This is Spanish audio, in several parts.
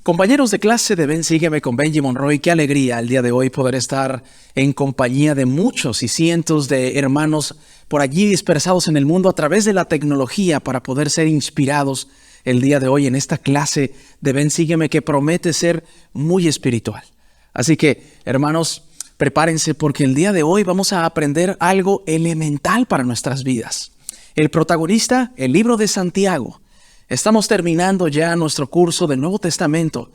Compañeros de clase de Ven Sígueme con Benji Monroy, qué alegría el día de hoy poder estar en compañía de muchos y cientos de hermanos por allí dispersados en el mundo a través de la tecnología para poder ser inspirados el día de hoy en esta clase de Ven Sígueme que promete ser muy espiritual. Así que, hermanos, prepárense porque el día de hoy vamos a aprender algo elemental para nuestras vidas. El protagonista, el libro de Santiago. Estamos terminando ya nuestro curso del Nuevo Testamento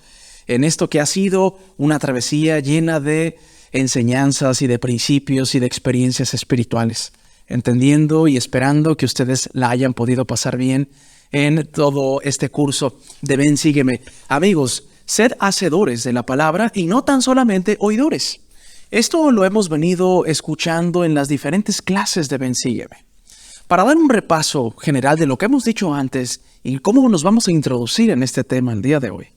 en esto que ha sido una travesía llena de enseñanzas y de principios y de experiencias espirituales, entendiendo y esperando que ustedes la hayan podido pasar bien en todo este curso de Ven Sígueme. Amigos, sed hacedores de la palabra y no tan solamente oidores. Esto lo hemos venido escuchando en las diferentes clases de Ven Sígueme. Para dar un repaso general de lo que hemos dicho antes y cómo nos vamos a introducir en este tema el día de hoy,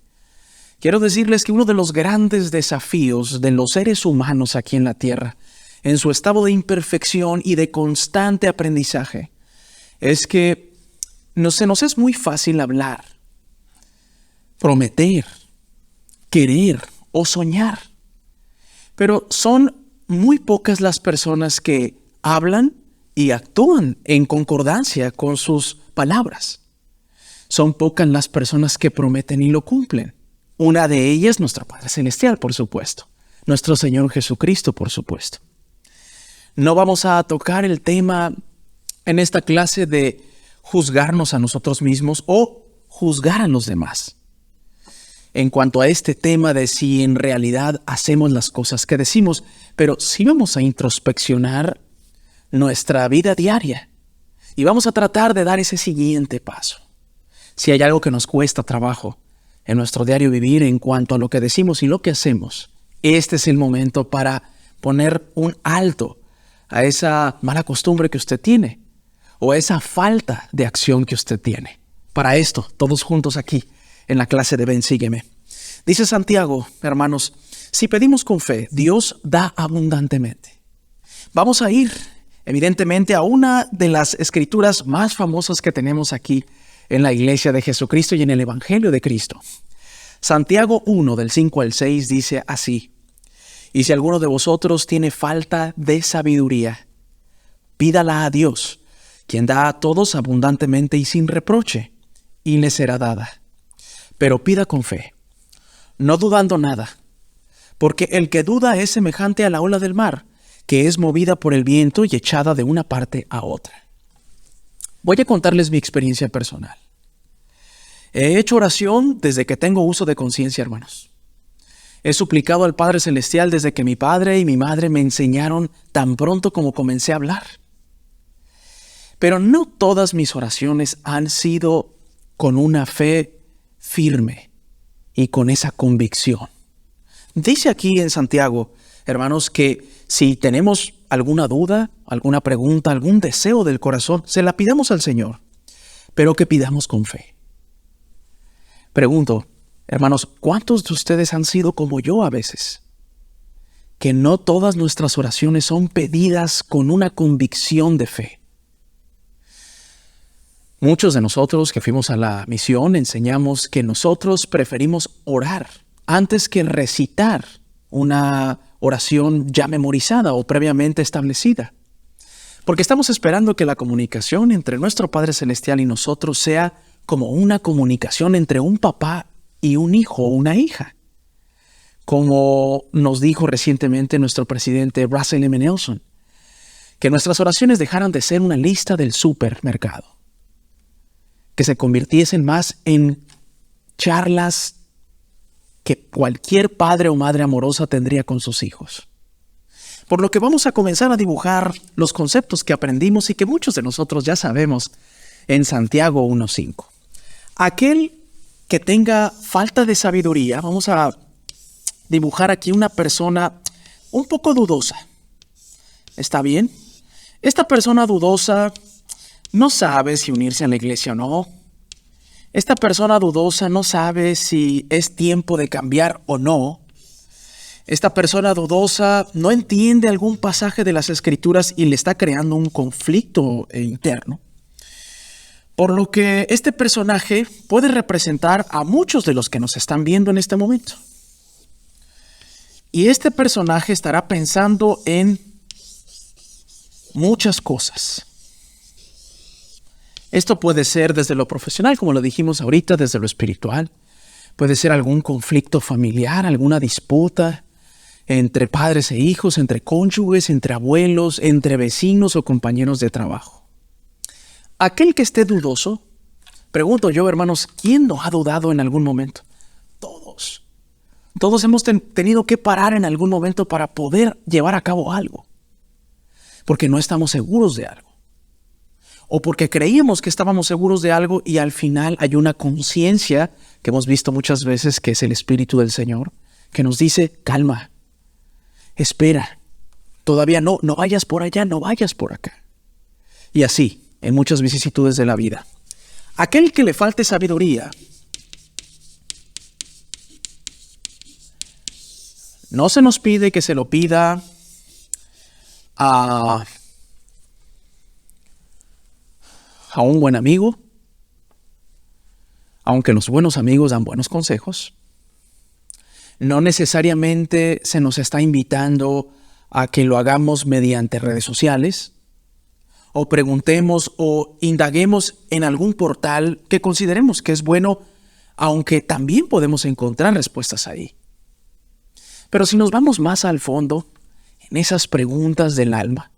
quiero decirles que uno de los grandes desafíos de los seres humanos aquí en la Tierra, en su estado de imperfección y de constante aprendizaje, es que se nos es muy fácil hablar, prometer, querer o soñar. Pero son muy pocas las personas que hablan y actúan en concordancia con sus palabras. Son pocas las personas que prometen y lo cumplen. Una de ellas, nuestro Padre Celestial, por supuesto. Nuestro Señor Jesucristo, por supuesto. No vamos a tocar el tema en esta clase de juzgarnos a nosotros mismos o juzgar a los demás. En cuanto a este tema de si en realidad hacemos las cosas que decimos, pero sí vamos a introspeccionar nuestra vida diaria y vamos a tratar de dar ese siguiente paso. Si hay algo que nos cuesta trabajo en nuestro diario vivir en cuanto a lo que decimos y lo que hacemos, este es el momento para poner un alto a esa mala costumbre que usted tiene o a esa falta de acción que usted tiene. Para esto, todos juntos aquí en la clase de Ven Sígueme. Dice Santiago, hermanos, si pedimos con fe, Dios da abundantemente. Vamos a ir evidentemente a una de las escrituras más famosas que tenemos aquí en la Iglesia de Jesucristo y en el Evangelio de Cristo. Santiago 1, del 5 al 6, dice así: Y si alguno de vosotros tiene falta de sabiduría, pídala a Dios, quien da a todos abundantemente y sin reproche, y le será dada. Pero pida con fe, no dudando nada, porque el que duda es semejante a la ola del mar, que es movida por el viento y echada de una parte a otra. Voy a contarles mi experiencia personal. He hecho oración desde que tengo uso de conciencia, hermanos. He suplicado al Padre Celestial desde que mi padre y mi madre me enseñaron tan pronto como comencé a hablar. Pero no todas mis oraciones han sido con una fe firme y con esa convicción. Dice aquí en Santiago, hermanos, que si tenemos alguna duda, alguna pregunta, algún deseo del corazón, se la pidamos al Señor, pero que pidamos con fe. Pregunto, hermanos, ¿cuántos de ustedes han sido como yo a veces? Que no todas nuestras oraciones son pedidas con una convicción de fe. Muchos de nosotros que fuimos a la misión enseñamos que nosotros preferimos orar antes que recitar una oración ya memorizada o previamente establecida. Porque estamos esperando que la comunicación entre nuestro Padre Celestial y nosotros sea como una comunicación entre un papá y un hijo o una hija. Como nos dijo recientemente nuestro presidente Russell M. Nelson, que nuestras oraciones dejaran de ser una lista del supermercado, que se convirtiesen más en charlas que cualquier padre o madre amorosa tendría con sus hijos. Por lo que vamos a comenzar a dibujar los conceptos que aprendimos y que muchos de nosotros ya sabemos en Santiago 1:5. Aquel que tenga falta de sabiduría, vamos a dibujar aquí una persona un poco dudosa. ¿Está bien? Esta persona dudosa no sabe si unirse a la iglesia o no. Esta persona dudosa no sabe si es tiempo de cambiar o no. Esta persona dudosa no entiende algún pasaje de las Escrituras y le está creando un conflicto interno. Por lo que este personaje puede representar a muchos de los que nos están viendo en este momento. Y este personaje estará pensando en muchas cosas. Esto puede ser desde lo profesional, como lo dijimos ahorita, desde lo espiritual. Puede ser algún conflicto familiar, alguna disputa entre padres e hijos, entre cónyuges, entre abuelos, entre vecinos o compañeros de trabajo. Aquel que esté dudoso, pregunto yo, hermanos, ¿quién no ha dudado en algún momento? Todos. Todos hemos tenido que parar en algún momento para poder llevar a cabo algo. Porque no estamos seguros de algo. O porque creíamos que estábamos seguros de algo y al final hay una conciencia que hemos visto muchas veces, que es el Espíritu del Señor, que nos dice, calma, espera, todavía no vayas por allá, no vayas por acá. Y así, en muchas vicisitudes de la vida. Aquel que le falte sabiduría, no se nos pide que se lo pida a un buen amigo, aunque los buenos amigos dan buenos consejos. No necesariamente se nos está invitando a que lo hagamos mediante redes sociales, o preguntemos o indaguemos en algún portal que consideremos que es bueno, aunque también podemos encontrar respuestas ahí. Pero si nos vamos más al fondo, en esas preguntas del alma,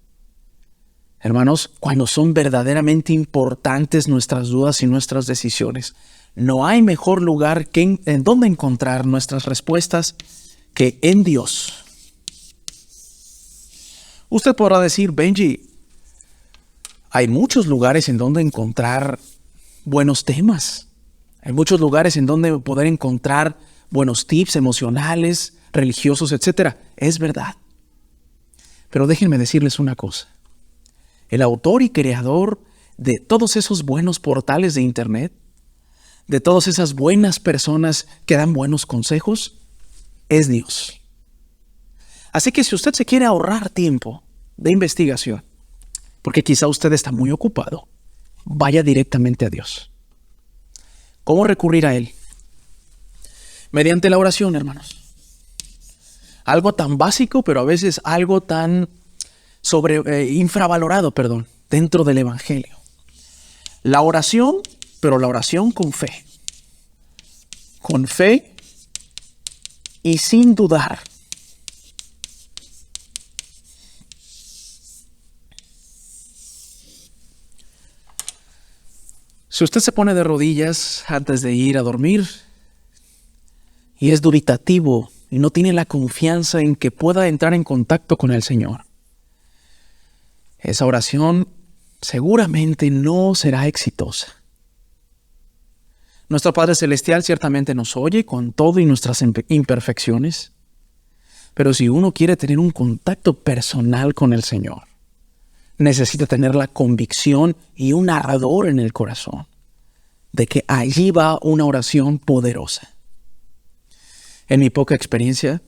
hermanos, cuando son verdaderamente importantes nuestras dudas y nuestras decisiones, no hay mejor lugar que en donde encontrar nuestras respuestas que en Dios. Usted podrá decir, Benji, hay muchos lugares en donde encontrar buenos temas. Hay muchos lugares en donde poder encontrar buenos tips emocionales, religiosos, etc. Es verdad. Pero déjenme decirles una cosa. El autor y creador de todos esos buenos portales de internet, de todas esas buenas personas que dan buenos consejos, es Dios. Así que si usted se quiere ahorrar tiempo de investigación, porque quizá usted está muy ocupado, vaya directamente a Dios. ¿Cómo recurrir a Él? Mediante la oración, hermanos. Algo tan básico, pero a veces algo tan infravalorado, dentro del Evangelio. La oración, pero la oración con fe. Con fe y sin dudar. Si usted se pone de rodillas antes de ir a dormir y es dubitativo y no tiene la confianza en que pueda entrar en contacto con el Señor, esa oración seguramente no será exitosa. Nuestro Padre Celestial ciertamente nos oye con todo y nuestras imperfecciones, pero si uno quiere tener un contacto personal con el Señor, necesita tener la convicción y un ardor en el corazón de que allí va una oración poderosa. En mi poca experiencia,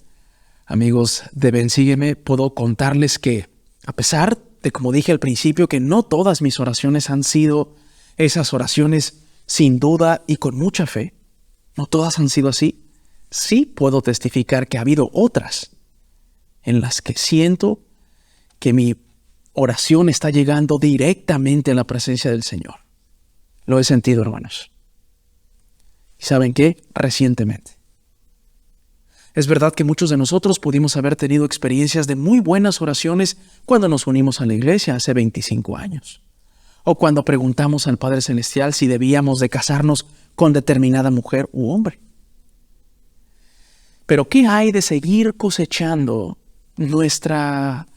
amigos de Ven Sígueme, puedo contarles que, a pesar de, como dije al principio, que no todas mis oraciones han sido esas oraciones sin duda y con mucha fe, no todas han sido así, sí puedo testificar que ha habido otras en las que siento que mi oración está llegando directamente a la presencia del Señor. Lo he sentido, hermanos. ¿Y saben qué? Recientemente. Es verdad que muchos de nosotros pudimos haber tenido experiencias de muy buenas oraciones cuando nos unimos a la iglesia hace 25 años. O cuando preguntamos al Padre Celestial si debíamos de casarnos con determinada mujer u hombre. Pero ¿qué hay de seguir cosechando nuestra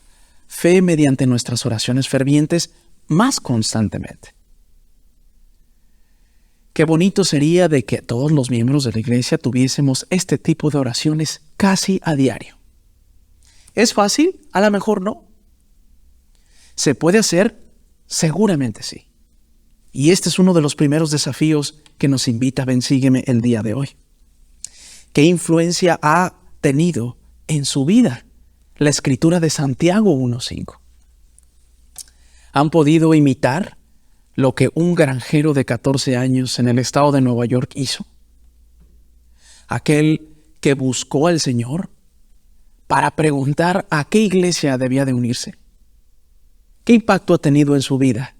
fe mediante nuestras oraciones fervientes más constantemente? Qué bonito sería de que todos los miembros de la iglesia tuviésemos este tipo de oraciones casi a diario. ¿Es fácil? A lo mejor no. ¿Se puede hacer? Seguramente sí. Y este es uno de los primeros desafíos que nos invita Ven Sígueme el día de hoy. ¿Qué influencia ha tenido en su vida la escritura de Santiago 1:5? ¿Han podido imitar lo que un granjero de 14 años en el estado de Nueva York hizo? Aquel que buscó al Señor para preguntar a qué iglesia debía de unirse. ¿Qué impacto ha tenido en su vida?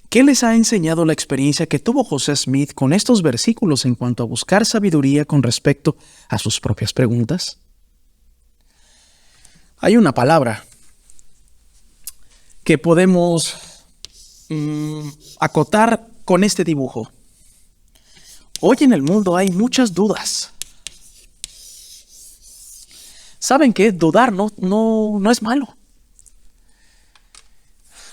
¿Qué les ha enseñado la experiencia que tuvo José Smith con estos versículos en cuanto a buscar sabiduría con respecto a sus propias preguntas? Hay una palabra que podemos acotar con este dibujo. Hoy en el mundo hay muchas dudas. ¿Saben qué? Dudar no es malo.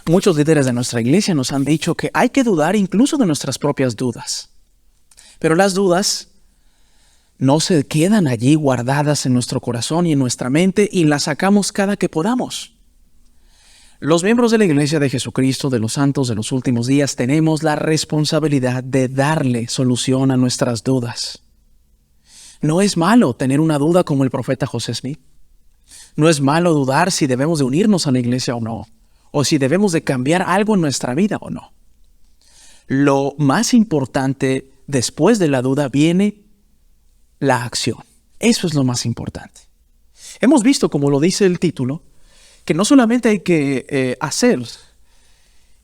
Muchos líderes de nuestra iglesia nos han dicho que hay que dudar incluso de nuestras propias dudas. Pero las dudas no se quedan allí guardadas en nuestro corazón y en nuestra mente y las sacamos cada que podamos. Los miembros de la Iglesia de Jesucristo de los Santos de los Últimos Días tenemos la responsabilidad de darle solución a nuestras dudas. No es malo tener una duda como el profeta José Smith. No es malo dudar si debemos de unirnos a la iglesia o no, o si debemos de cambiar algo en nuestra vida o no. Lo más importante después de la duda viene la acción. Eso es lo más importante. Hemos visto, como lo dice el título, que no solamente hay que hacer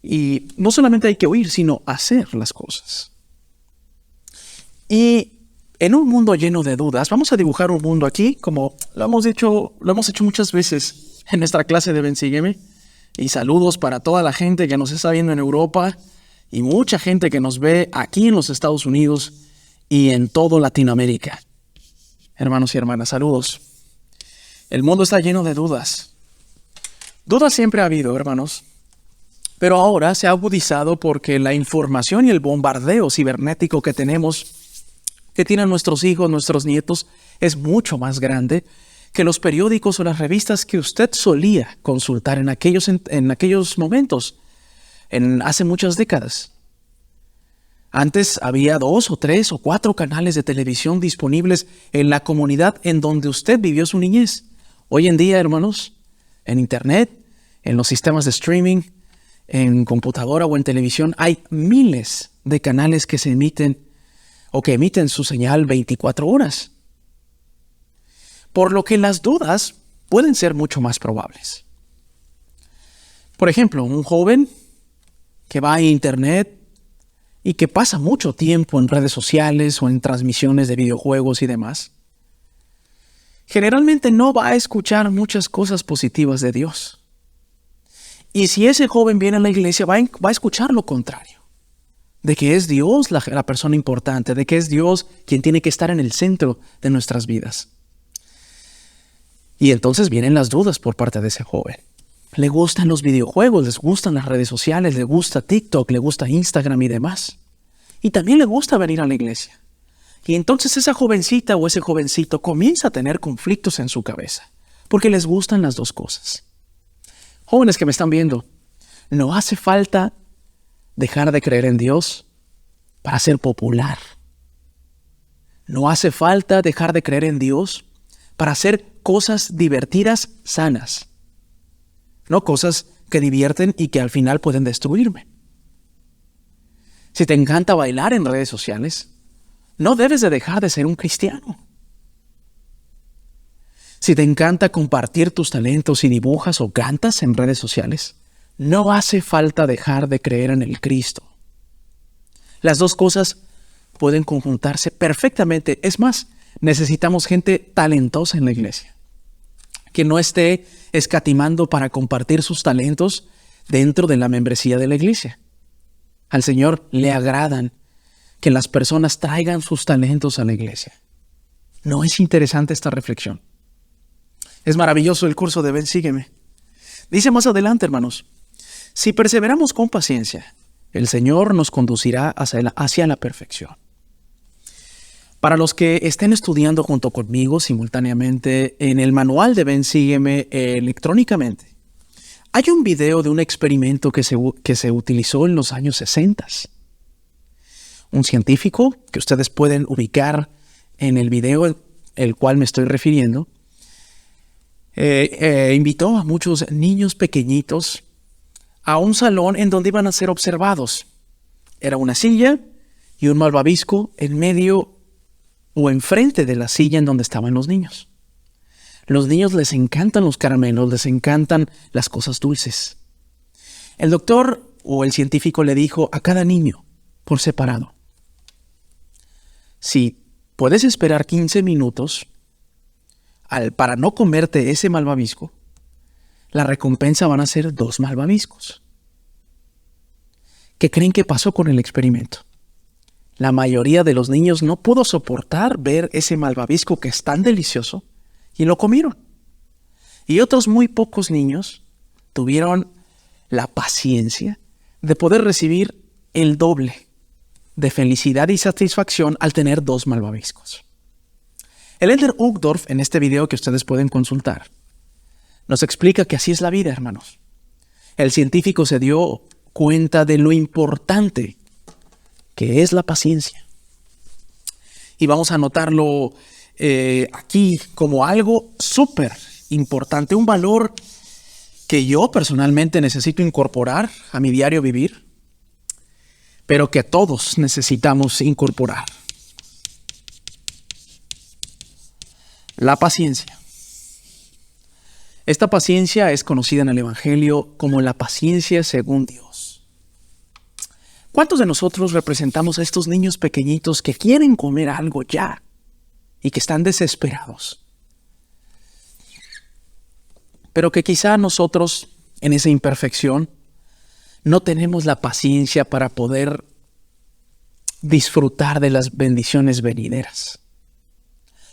y no solamente hay que oír, sino hacer las cosas. Y en un mundo lleno de dudas, vamos a dibujar un mundo aquí, como lo hemos hecho muchas veces en nuestra clase de Ven Sígueme. Y saludos para toda la gente que nos está viendo en Europa y mucha gente que nos ve aquí en los Estados Unidos y en toda Latinoamérica. Hermanos y hermanas, saludos. El mundo está lleno de dudas. Dudas siempre ha habido, hermanos, pero ahora se ha agudizado porque la información y el bombardeo cibernético que tenemos, que tienen nuestros hijos, nuestros nietos, es mucho más grande que los periódicos o las revistas que usted solía consultar en aquellos momentos, hace muchas décadas. Antes había 2 o 3 o 4 canales de televisión disponibles en la comunidad en donde usted vivió su niñez. Hoy en día, hermanos, en internet, en los sistemas de streaming, en computadora o en televisión, hay miles de canales que se emiten o que emiten su señal 24 horas. Por lo que las dudas pueden ser mucho más probables. Por ejemplo, un joven que va a internet y que pasa mucho tiempo en redes sociales o en transmisiones de videojuegos y demás, generalmente no va a escuchar muchas cosas positivas de Dios. Y si ese joven viene a la iglesia, va a escuchar lo contrario. De que es Dios la persona importante, de que es Dios quien tiene que estar en el centro de nuestras vidas. Y entonces vienen las dudas por parte de ese joven. Le gustan los videojuegos, les gustan las redes sociales, le gusta TikTok, le gusta Instagram y demás. Y también le gusta venir a la iglesia. Y entonces esa jovencita o ese jovencito comienza a tener conflictos en su cabeza, porque les gustan las dos cosas. Jóvenes que me están viendo, no hace falta dejar de creer en Dios para ser popular. No hace falta dejar de creer en Dios para hacer cosas divertidas, sanas. No cosas que divierten y que al final pueden destruirme. Si te encanta bailar en redes sociales, no debes de dejar de ser un cristiano. Si te encanta compartir tus talentos y dibujas o cantas en redes sociales, no hace falta dejar de creer en el Cristo. Las dos cosas pueden conjuntarse perfectamente. Es más, necesitamos gente talentosa en la iglesia, que no esté escatimando para compartir sus talentos dentro de la membresía de la iglesia. Al Señor le agradan que las personas traigan sus talentos a la iglesia. ¿No es interesante esta reflexión? Es maravilloso el curso de Ven Sígueme. Dice más adelante, hermanos, si perseveramos con paciencia, el Señor nos conducirá hacia la perfección. Para los que estén estudiando junto conmigo simultáneamente en el manual de Ven Sígueme electrónicamente, hay un video de un experimento que se utilizó en los años 60. Un científico que ustedes pueden ubicar en el video el cual me estoy refiriendo, invitó a muchos niños pequeñitos a un salón en donde iban a ser observados. Era una silla y un malvavisco en medio o enfrente de la silla en donde estaban los niños. Los niños les encantan los caramelos, les encantan las cosas dulces. El doctor o el científico le dijo a cada niño por separado: si puedes esperar 15 minutos para no comerte ese malvavisco, la recompensa van a ser 2 malvaviscos. ¿Qué creen que pasó con el experimento? La mayoría de los niños no pudo soportar ver ese malvavisco que es tan delicioso y lo comieron. Y otros muy pocos niños tuvieron la paciencia de poder recibir el doble de felicidad y satisfacción al tener 2 malvaviscos. El elder Uchtdorf, en este video que ustedes pueden consultar, nos explica que así es la vida, hermanos. El científico se dio cuenta de lo importante que es la paciencia. Y vamos a anotarlo aquí como algo súper importante, un valor que yo personalmente necesito incorporar a mi diario vivir, pero que todos necesitamos incorporar. La paciencia. Esta paciencia es conocida en el Evangelio como la paciencia según Dios. ¿Cuántos de nosotros representamos a estos niños pequeñitos que quieren comer algo ya y que están desesperados? Pero que quizá nosotros, en esa imperfección, no tenemos la paciencia para poder disfrutar de las bendiciones venideras.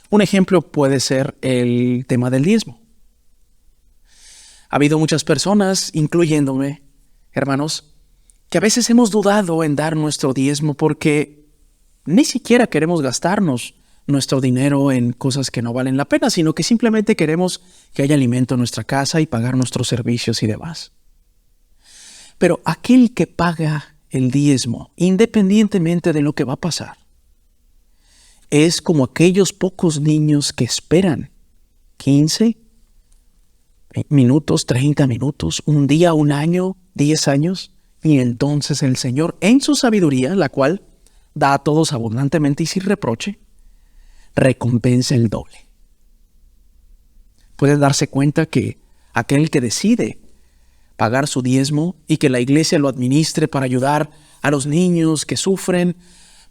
Un ejemplo puede ser el tema del diezmo. Ha habido muchas personas, incluyéndome, hermanos, que a veces hemos dudado en dar nuestro diezmo porque ni siquiera queremos gastarnos nuestro dinero en cosas que no valen la pena, sino que simplemente queremos que haya alimento en nuestra casa y pagar nuestros servicios y demás. Pero aquel que paga el diezmo, independientemente de lo que va a pasar, es como aquellos pocos niños que esperan 15 minutos, 30 minutos, un día, un año, 10 años, y entonces el Señor, en su sabiduría, la cual da a todos abundantemente y sin reproche, recompensa el doble. Pueden darse cuenta que aquel que decide pagar su diezmo y que la iglesia lo administre para ayudar a los niños que sufren,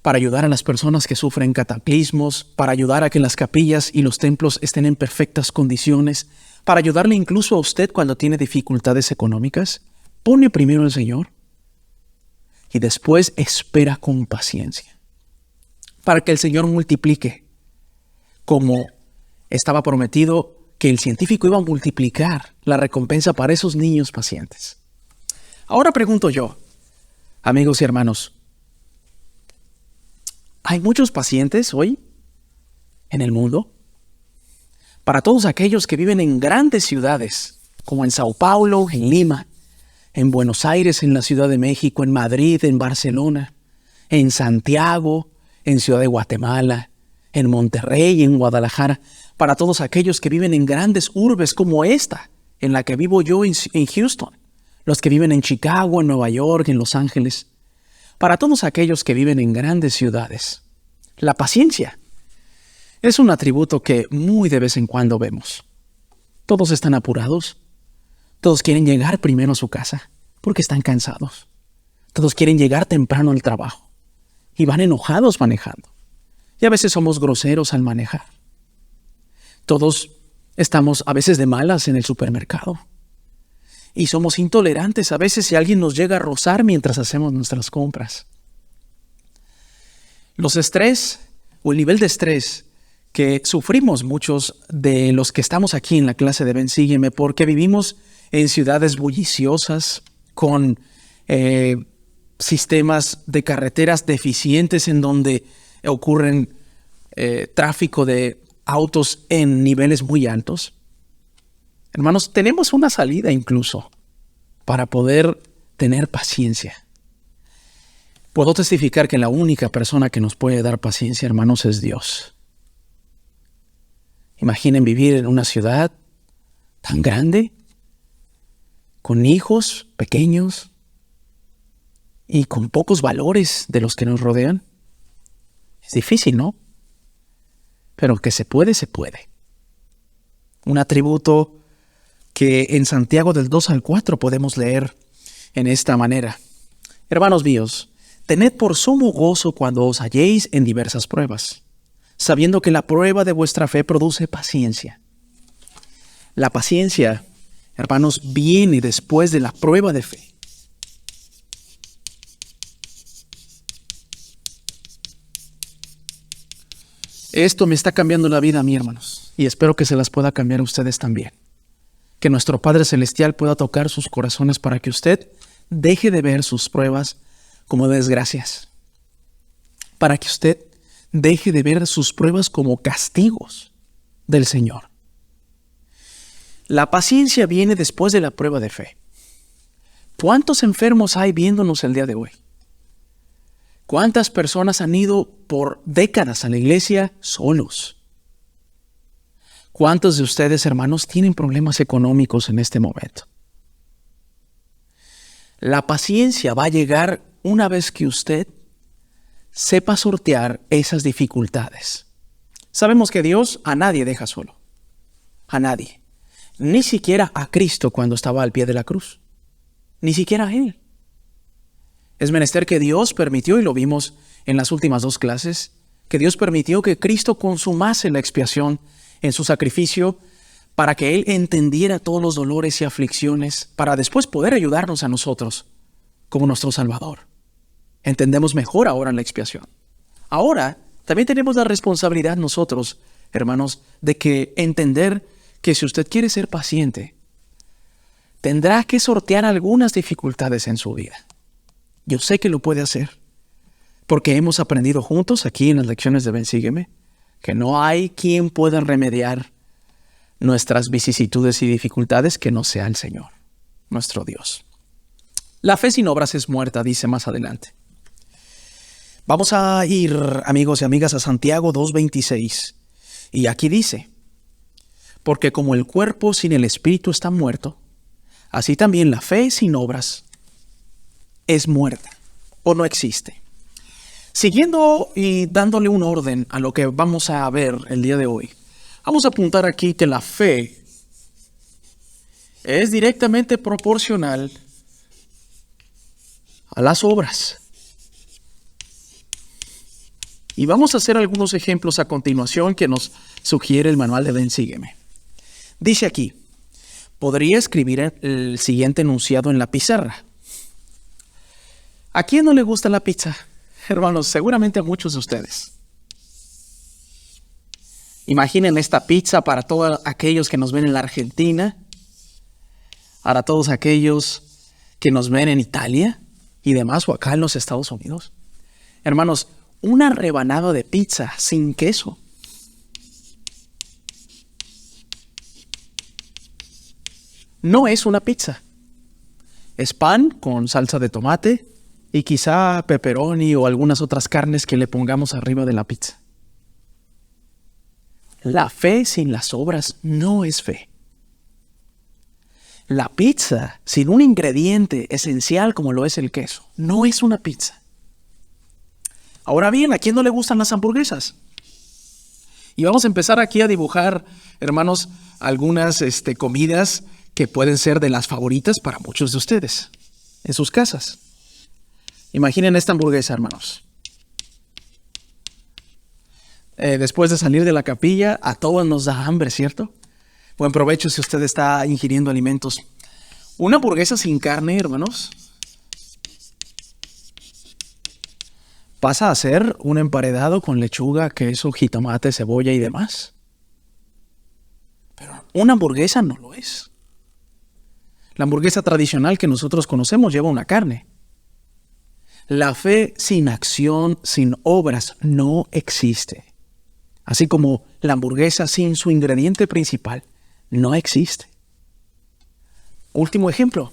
para ayudar a las personas que sufren cataclismos, para ayudar a que las capillas y los templos estén en perfectas condiciones, para ayudarle incluso a usted cuando tiene dificultades económicas, pone primero al Señor y después espera con paciencia para que el Señor multiplique, como estaba prometido que el científico iba a multiplicar la recompensa para esos niños pacientes. Ahora pregunto yo, amigos y hermanos, ¿hay muchos pacientes hoy en el mundo? Para todos aquellos que viven en grandes ciudades, como en Sao Paulo, en Lima, en Buenos Aires, en la Ciudad de México, en Madrid, en Barcelona, en Santiago, en Ciudad de Guatemala, en Monterrey, en Guadalajara, para todos aquellos que viven en grandes urbes como esta, en la que vivo yo en Houston, los que viven en Chicago, en Nueva York, en Los Ángeles, para todos aquellos que viven en grandes ciudades. La paciencia es un atributo que muy de vez en cuando vemos. Todos están apurados. Todos quieren llegar primero a su casa porque están cansados. Todos quieren llegar temprano al trabajo y van enojados manejando. Y a veces somos groseros al manejar. Todos estamos a veces de malas en el supermercado. Y somos intolerantes a veces si alguien nos llega a rozar mientras hacemos nuestras compras. Los estrés o el nivel de estrés que sufrimos muchos de los que estamos aquí en la clase de Ven, Sígueme, porque vivimos en ciudades bulliciosas con sistemas de carreteras deficientes en donde ocurren tráfico de autos en niveles muy altos. Hermanos, tenemos una salida incluso para poder tener paciencia. Puedo testificar que la única persona que nos puede dar paciencia, hermanos, es Dios. Imaginen vivir en una ciudad tan grande con hijos pequeños y con pocos valores de los que nos rodean. Es difícil, ¿no? Pero que se puede, se puede. Un atributo que en Santiago del 2 al 4 podemos leer en esta manera. Hermanos míos, tened por sumo gozo cuando os halléis en diversas pruebas, sabiendo que la prueba de vuestra fe produce paciencia. La paciencia, hermanos, viene después de la prueba de fe. Esto me está cambiando la vida a mí, hermanos, y espero que se las pueda cambiar a ustedes también. Que nuestro Padre Celestial pueda tocar sus corazones para que usted deje de ver sus pruebas como desgracias. Para que usted deje de ver sus pruebas como castigos del Señor. La paciencia viene después de la prueba de fe. ¿Cuántos enfermos hay viéndonos el día de hoy? ¿Cuántas personas han ido por décadas a la iglesia solos? ¿Cuántos de ustedes, hermanos, tienen problemas económicos en este momento? La paciencia va a llegar una vez que usted sepa sortear esas dificultades. Sabemos que Dios a nadie deja solo. A nadie. Ni siquiera a Cristo cuando estaba al pie de la cruz. Ni siquiera a Él. Es menester que Dios permitió, y lo vimos en las últimas 2 clases, que Dios permitió que Cristo consumase la expiación en su sacrificio para que Él entendiera todos los dolores y aflicciones, para después poder ayudarnos a nosotros como nuestro Salvador. Entendemos mejor ahora la expiación. Ahora, también tenemos la responsabilidad nosotros, hermanos, de que entender que si usted quiere ser paciente, tendrá que sortear algunas dificultades en su vida. Yo sé que lo puede hacer, porque hemos aprendido juntos aquí en las lecciones de Ven, Sígueme, que no hay quien pueda remediar nuestras vicisitudes y dificultades que no sea el Señor, nuestro Dios. La fe sin obras es muerta, dice más adelante. Vamos a ir, amigos y amigas, a Santiago 2:26. Y aquí dice, porque como el cuerpo sin el espíritu está muerto, así también la fe sin obras es muerta o no existe. Siguiendo y dándole un orden a lo que vamos a ver el día de hoy, vamos a apuntar aquí que la fe es directamente proporcional a las obras. Y vamos a hacer algunos ejemplos a continuación que nos sugiere el manual de Ven, Sígueme. Dice aquí, podría escribir el siguiente enunciado en la pizarra. ¿A quién no le gusta la pizza? Hermanos, seguramente a muchos de ustedes. Imaginen esta pizza para todos aquellos que nos ven en la Argentina, para todos aquellos que nos ven en Italia y demás, o acá en los Estados Unidos. Hermanos, una rebanada de pizza sin queso no es una pizza. Es pan con salsa de tomate y quizá pepperoni o algunas otras carnes que le pongamos arriba de la pizza. La fe sin las obras no es fe. La pizza sin un ingrediente esencial como lo es el queso no es una pizza. Ahora bien, ¿a quién no le gustan las hamburguesas? Y vamos a empezar aquí a dibujar, hermanos, algunas comidas que pueden ser de las favoritas para muchos de ustedes en sus casas. Imaginen esta hamburguesa, hermanos. Después de salir de la capilla, a todos nos da hambre, ¿cierto? Buen provecho si usted está ingiriendo alimentos. Una hamburguesa sin carne, hermanos, pasa a ser un emparedado con lechuga, queso, jitomate, cebolla y demás. Pero una hamburguesa no lo es. La hamburguesa tradicional que nosotros conocemos lleva una carne. La fe sin acción, sin obras, no existe. Así como la hamburguesa sin su ingrediente principal, no existe. Último ejemplo.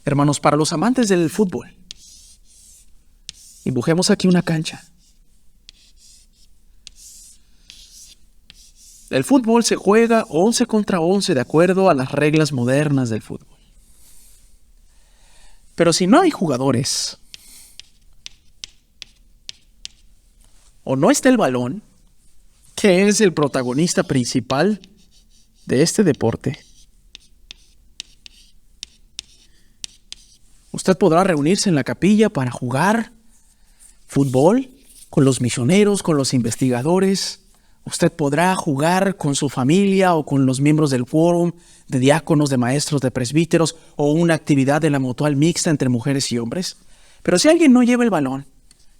Hermanos, para los amantes del fútbol, dibujemos aquí una cancha. El fútbol se juega 11 contra 11 de acuerdo a las reglas modernas del fútbol. Pero si no hay jugadores o no está el balón, que es el protagonista principal de este deporte, usted podrá reunirse en la capilla para jugar fútbol con los misioneros, con los investigadores. Usted podrá jugar con su familia o con los miembros del quórum, de diáconos, de maestros, de presbíteros, o una actividad de la mutual mixta entre mujeres y hombres. Pero si alguien no lleva el balón,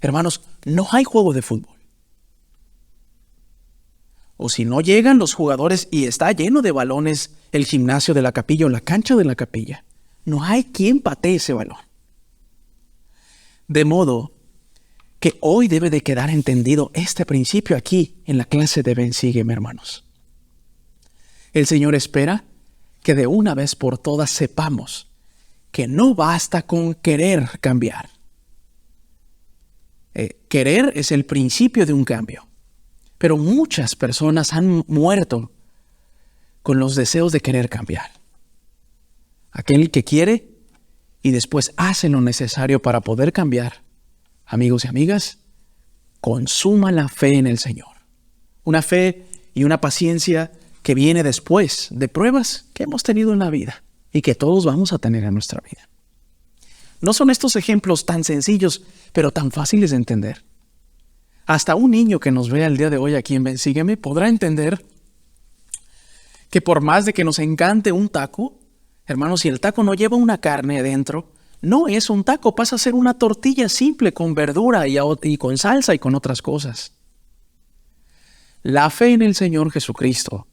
hermanos, no hay juego de fútbol. O si no llegan los jugadores y está lleno de balones el gimnasio de la capilla o la cancha de la capilla, no hay quien patee ese balón. De modo que hoy debe de quedar entendido este principio aquí en la clase de Ven, Sígueme, hermanos. El Señor espera que de una vez por todas sepamos que no basta con querer cambiar. Querer es el principio de un cambio, pero muchas personas han muerto con los deseos de querer cambiar. Aquel que quiere y después hace lo necesario para poder cambiar, amigos y amigas, consuma la fe en el Señor. Una fe y una paciencia que viene después de pruebas que hemos tenido en la vida y que todos vamos a tener en nuestra vida. No son estos ejemplos tan sencillos, pero tan fáciles de entender. Hasta un niño que nos vea el día de hoy aquí en Ven, Sígueme podrá entender que por más de que nos encante un taco, hermanos, si el taco no lleva una carne adentro, no es un taco, pasa a ser una tortilla simple con verdura y con salsa y con otras cosas. La fe en el Señor Jesucristo,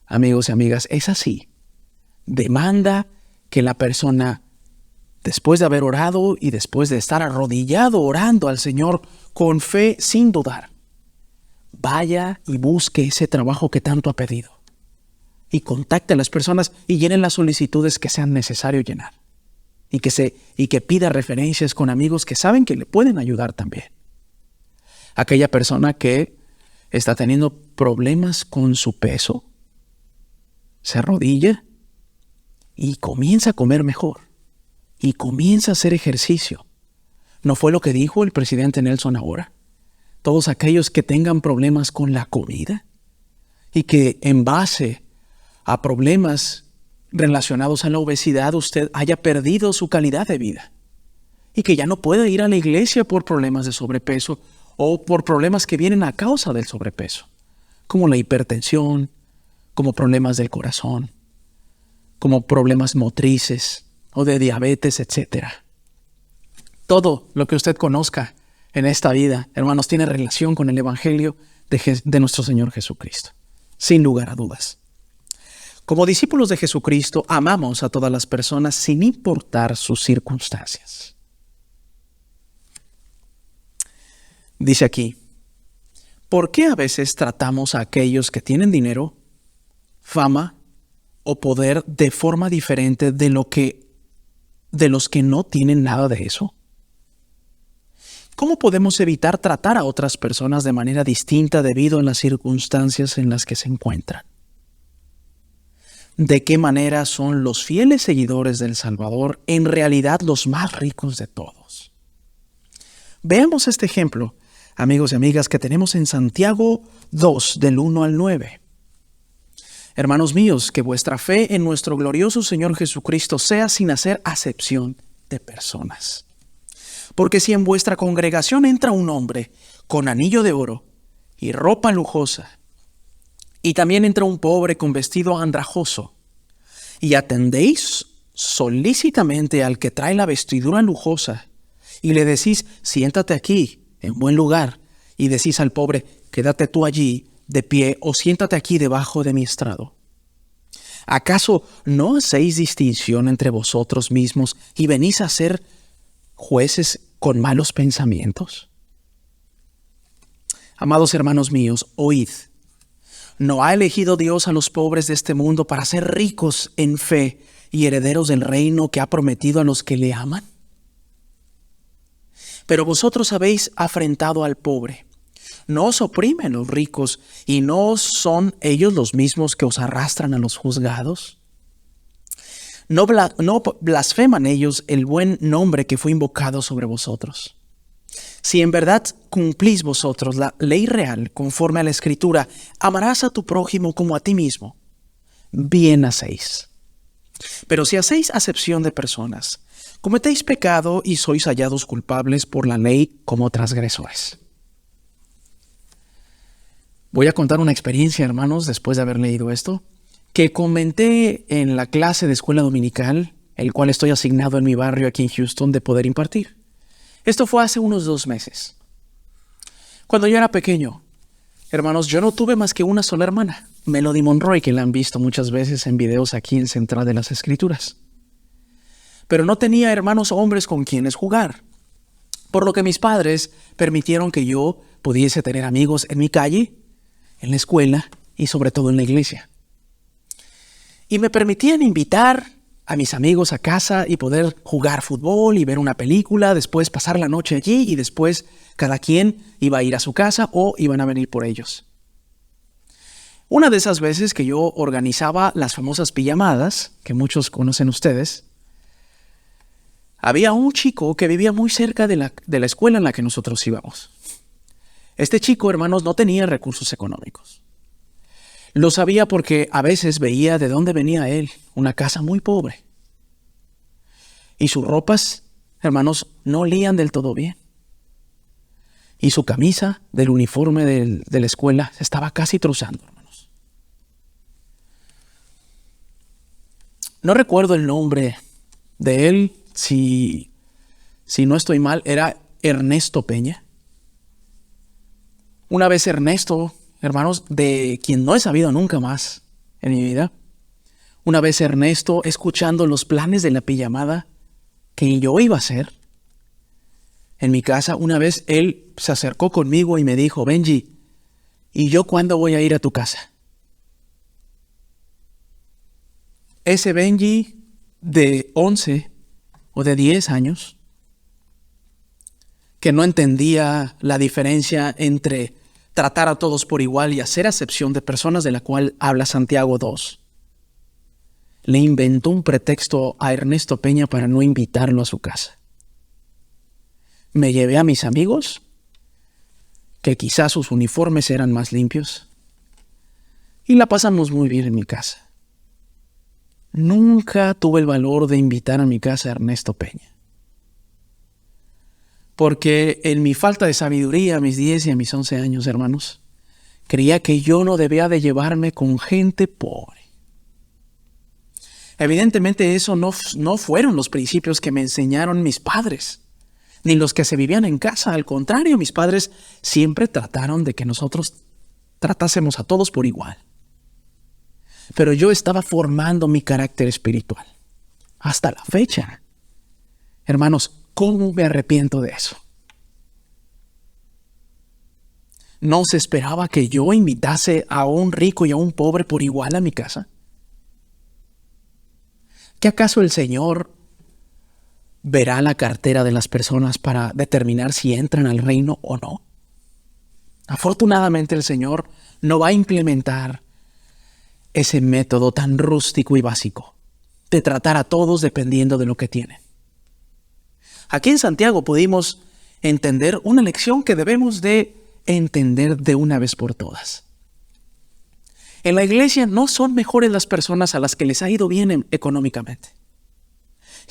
amigos y amigas, es así. Demanda que la persona, después de haber orado y después de estar arrodillado orando al Señor con fe sin dudar, vaya y busque ese trabajo que tanto ha pedido y contacte a las personas y llenen las solicitudes que sean necesario llenar. Y que pida referencias con amigos que saben que le pueden ayudar también. Aquella persona que está teniendo problemas con su peso, se arrodilla y comienza a comer mejor. Y comienza a hacer ejercicio. ¿No fue lo que dijo el presidente Nelson ahora? Todos aquellos que tengan problemas con la comida y que en base a problemas relacionados a la obesidad usted haya perdido su calidad de vida y que ya no puede ir a la iglesia por problemas de sobrepeso o por problemas que vienen a causa del sobrepeso, como la hipertensión, como problemas del corazón, como problemas motrices o de diabetes, etc. Todo lo que usted conozca en esta vida, hermanos, tiene relación con el Evangelio de nuestro Señor Jesucristo, sin lugar a dudas. Como discípulos de Jesucristo, amamos a todas las personas sin importar sus circunstancias. Dice aquí, ¿por qué a veces tratamos a aquellos que tienen dinero, fama o poder de forma diferente de los que no tienen nada de eso? ¿Cómo podemos evitar tratar a otras personas de manera distinta debido a las circunstancias en las que se encuentran? ¿De qué manera son los fieles seguidores del Salvador en realidad los más ricos de todos? Veamos este ejemplo, amigos y amigas, que tenemos en Santiago 2, del 1 al 9. Hermanos míos, que vuestra fe en nuestro glorioso Señor Jesucristo sea sin hacer acepción de personas. Porque si en vuestra congregación entra un hombre con anillo de oro y ropa lujosa, y también entra un pobre con vestido andrajoso, y atendéis solícitamente al que trae la vestidura lujosa, y le decís, siéntate aquí, en buen lugar, y decís al pobre, quédate tú allí, de pie, o siéntate aquí debajo de mi estrado. ¿Acaso no hacéis distinción entre vosotros mismos y venís a ser jueces con malos pensamientos? Amados hermanos míos, oíd. ¿No ha elegido Dios a los pobres de este mundo para ser ricos en fe y herederos del reino que ha prometido a los que le aman? Pero vosotros habéis afrentado al pobre. ¿No os oprimen los ricos y no son ellos los mismos que os arrastran a los juzgados? No blasfeman ellos el buen nombre que fue invocado sobre vosotros. Si en verdad cumplís vosotros la ley real conforme a la Escritura, amarás a tu prójimo como a ti mismo, bien hacéis. Pero si hacéis acepción de personas, cometéis pecado y sois hallados culpables por la ley como transgresores. Voy a contar una experiencia, hermanos, después de haber leído esto, que comenté en la clase de escuela dominical, el cual estoy asignado en mi barrio aquí en Houston de poder impartir. Esto fue hace unos 2 meses. Cuando yo era pequeño, hermanos, yo no tuve más que una sola hermana, Melody Monroy, que la han visto muchas veces en videos aquí en Central de las Escrituras. Pero no tenía hermanos hombres con quienes jugar, por lo que mis padres permitieron que yo pudiese tener amigos en mi calle, en la escuela y sobre todo en la iglesia. Y me permitían invitar a mis amigos a casa y poder jugar fútbol y ver una película, después pasar la noche allí y después cada quien iba a ir a su casa o iban a venir por ellos. Una de esas veces que yo organizaba las famosas pijamadas, que muchos conocen ustedes, había un chico que vivía muy cerca de la escuela en la que nosotros íbamos. Este chico, hermanos, no tenía recursos económicos. Lo sabía porque a veces veía de dónde venía él, una casa muy pobre. Y sus ropas, hermanos, no olían del todo bien. Y su camisa del uniforme de la escuela se estaba casi trozando, hermanos. No recuerdo el nombre de él, si no estoy mal, era Ernesto Peña. Una vez Ernesto, hermanos, de quien no he sabido nunca más en mi vida, una vez Ernesto, escuchando los planes de la pijamada que yo iba a hacer en mi casa, una vez él se acercó conmigo y me dijo: Benji, ¿y yo cuándo voy a ir a tu casa? Ese Benji de 11 o de 10 años, que no entendía la diferencia entre tratar a todos por igual y hacer acepción de personas, de la cual habla Santiago 2. Le inventó un pretexto a Ernesto Peña para no invitarlo a su casa. Me llevé a mis amigos, que quizás sus uniformes eran más limpios, y la pasamos muy bien en mi casa. Nunca tuve el valor de invitar a mi casa a Ernesto Peña. Porque en mi falta de sabiduría a mis 10 y a mis 11 años, hermanos, creía que yo no debía de llevarme con gente pobre. Evidentemente eso no fueron los principios que me enseñaron mis padres, ni los que se vivían en casa. Al contrario, mis padres siempre trataron de que nosotros tratásemos a todos por igual. Pero yo estaba formando mi carácter espiritual. Hasta la fecha. Hermanos, ¿cómo me arrepiento de eso? ¿No se esperaba que yo invitase a un rico y a un pobre por igual a mi casa? ¿Qué acaso el Señor verá la cartera de las personas para determinar si entran al reino o no? Afortunadamente el Señor no va a implementar ese método tan rústico y básico de tratar a todos dependiendo de lo que tienen. Aquí en Santiago pudimos entender una lección que debemos de entender de una vez por todas. En la iglesia no son mejores las personas a las que les ha ido bien económicamente.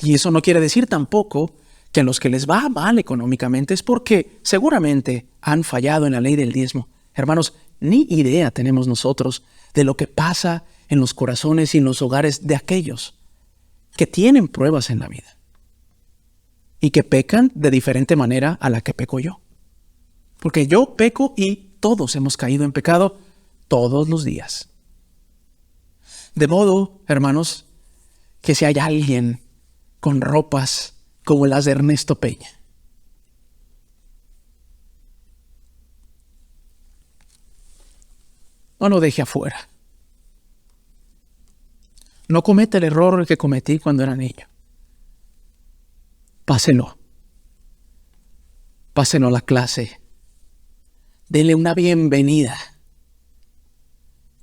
Y eso no quiere decir tampoco que a los que les va mal económicamente es porque seguramente han fallado en la ley del diezmo. Hermanos, ni idea tenemos nosotros de lo que pasa en los corazones y en los hogares de aquellos que tienen pruebas en la vida y que pecan de diferente manera a la que peco yo. Porque yo peco y todos hemos caído en pecado todos los días. De modo, hermanos, que si hay alguien con ropas como las de Ernesto Peña, no lo deje afuera. No cometa el error que cometí cuando era niño. Páselo. Páselo a la clase. Dele una bienvenida.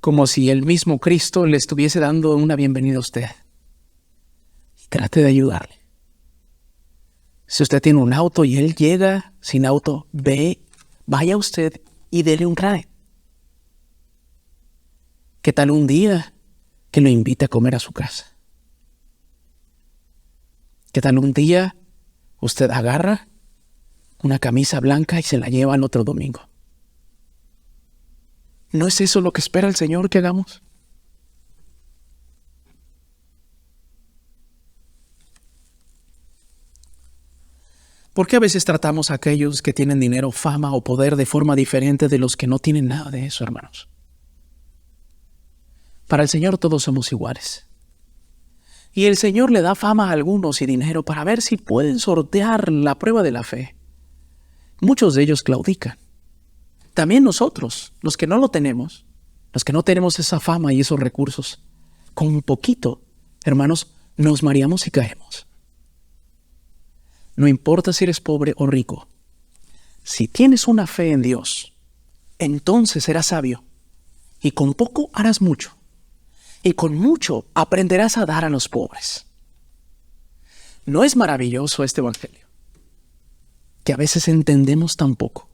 Como si el mismo Cristo le estuviese dando una bienvenida a usted. Trate de ayudarle. Si usted tiene un auto y él llega sin auto, vaya usted y dele un ride. ¿Qué tal un día que lo invite a comer a su casa? ¿Qué tal un día usted agarra una camisa blanca y se la lleva al otro domingo? ¿No es eso lo que espera el Señor que hagamos? ¿Por qué a veces tratamos a aquellos que tienen dinero, fama o poder de forma diferente de los que no tienen nada de eso, hermanos? Para el Señor todos somos iguales. Y el Señor le da fama a algunos y dinero para ver si pueden sortear la prueba de la fe. Muchos de ellos claudican. También nosotros, los que no lo tenemos, los que no tenemos esa fama y esos recursos, con un poquito, hermanos, nos mareamos y caemos. No importa si eres pobre o rico. Si tienes una fe en Dios, entonces serás sabio. Y con poco harás mucho. Y con mucho aprenderás a dar a los pobres. ¿No es maravilloso este evangelio? Que a veces entendemos tan poco.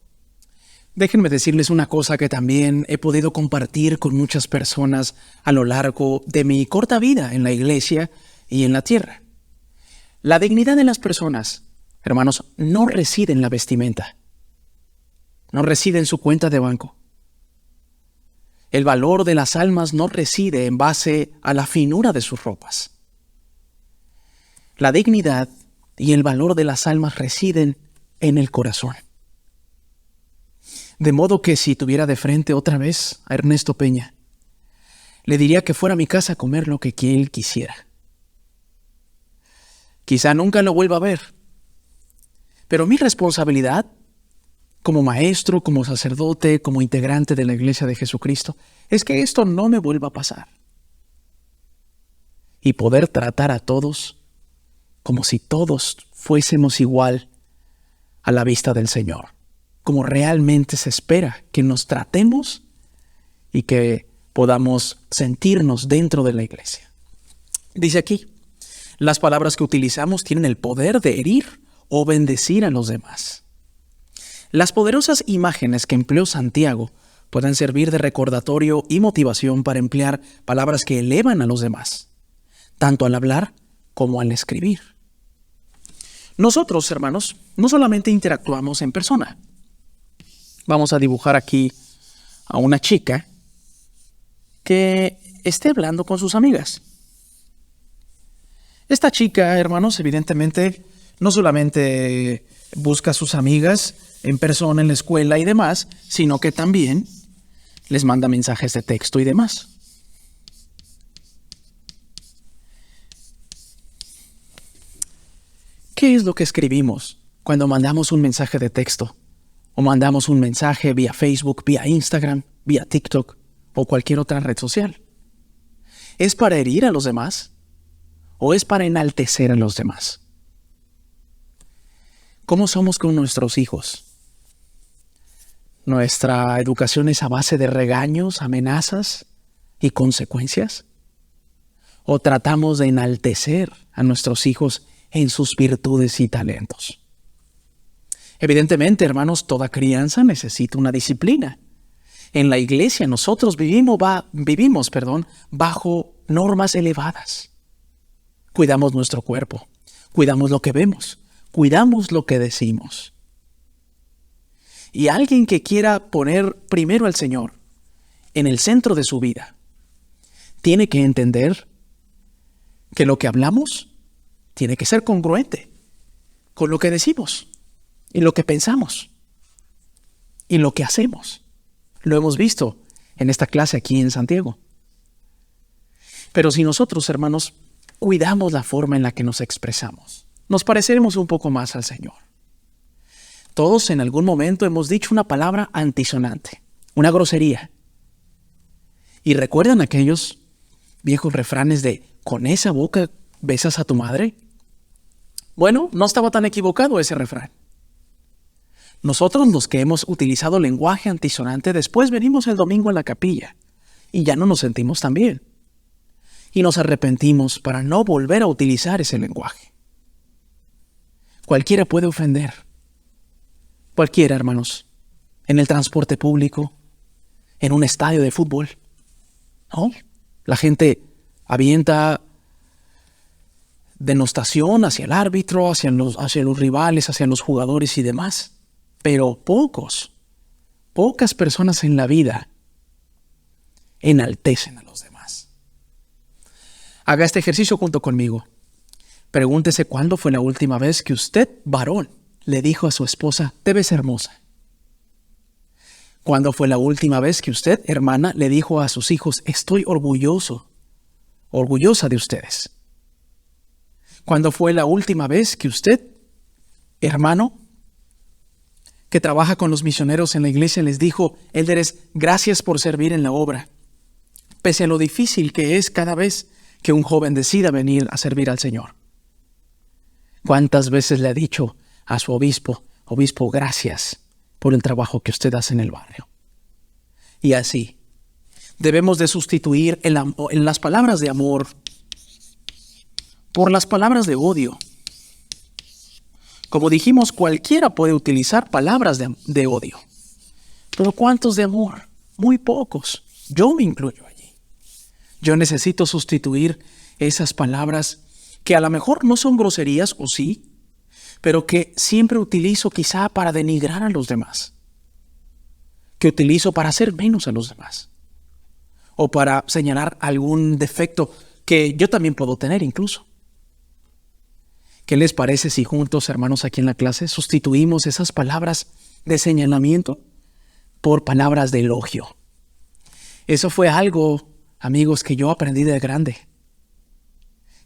Déjenme decirles una cosa que también he podido compartir con muchas personas a lo largo de mi corta vida en la iglesia y en la tierra. La dignidad de las personas, hermanos, no reside en la vestimenta. No reside en su cuenta de banco. El valor de las almas no reside en base a la finura de sus ropas. La dignidad y el valor de las almas residen en el corazón. De modo que si tuviera de frente otra vez a Ernesto Peña, le diría que fuera a mi casa a comer lo que él quisiera. Quizá nunca lo vuelva a ver, pero mi responsabilidad como maestro, como sacerdote, como integrante de la Iglesia de Jesucristo, es que esto no me vuelva a pasar. Y poder tratar a todos como si todos fuésemos igual a la vista del Señor, como realmente se espera que nos tratemos y que podamos sentirnos dentro de la Iglesia. Dice aquí, las palabras que utilizamos tienen el poder de herir o bendecir a los demás. Las poderosas imágenes que empleó Santiago pueden servir de recordatorio y motivación para emplear palabras que elevan a los demás, tanto al hablar como al escribir. Nosotros, hermanos, no solamente interactuamos en persona. Vamos a dibujar aquí a una chica que esté hablando con sus amigas. Esta chica, hermanos, evidentemente no solamente busca a sus amigas en persona, en la escuela y demás, sino que también les manda mensajes de texto y demás. ¿Qué es lo que escribimos cuando mandamos un mensaje de texto? O mandamos un mensaje vía Facebook, vía Instagram, vía TikTok o cualquier otra red social. ¿Es para herir a los demás? ¿O es para enaltecer a los demás? ¿Cómo somos con nuestros hijos? ¿Nuestra educación es a base de regaños, amenazas y consecuencias? ¿O tratamos de enaltecer a nuestros hijos en sus virtudes y talentos? Evidentemente, hermanos, toda crianza necesita una disciplina. En la iglesia nosotros vivimos bajo normas elevadas. Cuidamos nuestro cuerpo, cuidamos lo que vemos, cuidamos lo que decimos. Y alguien que quiera poner primero al Señor en el centro de su vida, tiene que entender que lo que hablamos tiene que ser congruente con lo que decimos y lo que pensamos y lo que hacemos. Lo hemos visto en esta clase aquí en Santiago. Pero si nosotros, hermanos, cuidamos la forma en la que nos expresamos, nos pareceremos un poco más al Señor. Todos en algún momento hemos dicho una palabra antisonante, una grosería. ¿Y recuerdan aquellos viejos refranes de ¿con esa boca besas a tu madre? Bueno, no estaba tan equivocado ese refrán. Nosotros, los que hemos utilizado lenguaje antisonante, después venimos el domingo a la capilla y ya no nos sentimos tan bien. y nos arrepentimos para no volver a utilizar ese lenguaje. Cualquiera puede ofender. Cualquiera, hermanos. En el transporte público, en un estadio de fútbol, ¿no? La gente avienta denostación hacia el árbitro, hacia los rivales, hacia los jugadores y demás. Pero pocas personas en la vida enaltecen a los demás. Haga este ejercicio junto conmigo. Pregúntese cuándo fue la última vez que usted, varón, le dijo a su esposa, te ves hermosa. ¿Cuándo fue la última vez que usted, hermana, le dijo a sus hijos, estoy orgullosa de ustedes? ¿Cuándo fue la última vez que usted, hermano, que trabaja con los misioneros en la iglesia, les dijo, Élderes, gracias por servir en la obra, pese a lo difícil que es cada vez que un joven decida venir a servir al Señor? ¿Cuántas veces le ha dicho a su obispo, gracias por el trabajo que usted hace en el barrio? Y así, debemos de sustituir en las palabras de amor por las palabras de odio. Como dijimos, cualquiera puede utilizar palabras de odio. Pero ¿cuántos de amor? Muy pocos. Yo me incluyo allí. Yo necesito sustituir esas palabras que a lo mejor no son groserías, o sí, pero que siempre utilizo quizá para denigrar a los demás. Que utilizo para hacer menos a los demás. O para señalar algún defecto que yo también puedo tener incluso. ¿Qué les parece si juntos, hermanos, aquí en la clase, sustituimos esas palabras de señalamiento por palabras de elogio? Eso fue algo, amigos, que yo aprendí de grande.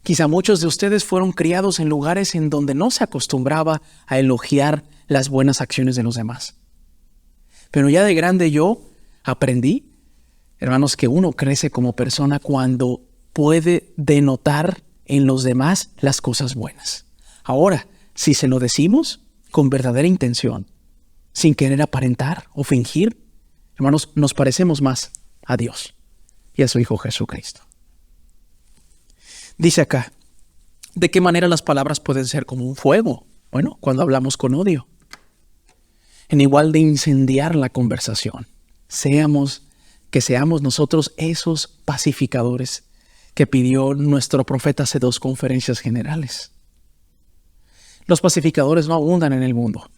Quizá muchos de ustedes fueron criados en lugares en donde no se acostumbraba a elogiar las buenas acciones de los demás. Pero ya de grande yo aprendí, hermanos, que uno crece como persona cuando puede denotar en los demás las cosas buenas. Ahora, si se lo decimos con verdadera intención, sin querer aparentar o fingir, hermanos, nos parecemos más a Dios y a su Hijo Jesucristo. Dice acá, ¿de qué manera las palabras pueden ser como un fuego? Bueno, cuando hablamos con odio. En igual de incendiar la conversación, que seamos nosotros esos pacificadores que pidió nuestro profeta hace 2 conferencias generales. Los pacificadores no abundan en el mundo,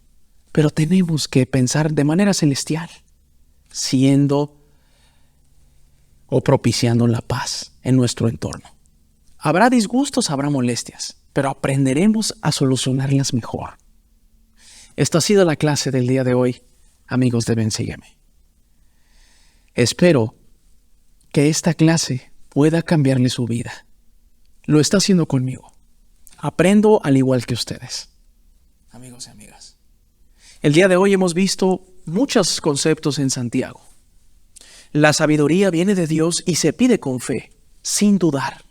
pero tenemos que pensar de manera celestial, siendo o propiciando la paz en nuestro entorno. Habrá disgustos, habrá molestias, pero aprenderemos a solucionarlas mejor. Esta ha sido la clase del día de hoy, amigos de Ven, Sígueme. Espero que esta clase pueda cambiarle su vida. Lo está haciendo conmigo. Aprendo al igual que ustedes. Amigos y amigas. El día de hoy hemos visto muchos conceptos en Santiago. La sabiduría viene de Dios y se pide con fe, sin dudar.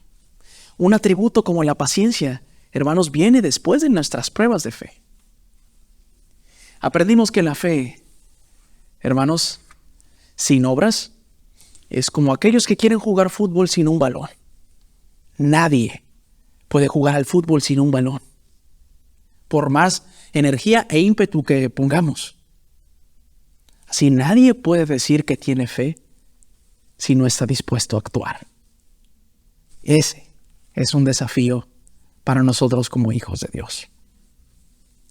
Un atributo como la paciencia, hermanos, viene después de nuestras pruebas de fe. Aprendimos que la fe, hermanos, sin obras, es como aquellos que quieren jugar fútbol sin un balón. Nadie puede jugar al fútbol sin un balón. Por más energía e ímpetu que pongamos. Así nadie puede decir que tiene fe si no está dispuesto a actuar. Ese es un desafío para nosotros como hijos de Dios.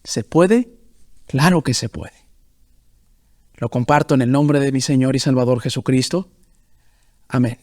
¿Se puede? Claro que se puede. Lo comparto en el nombre de mi Señor y Salvador Jesucristo. Amén.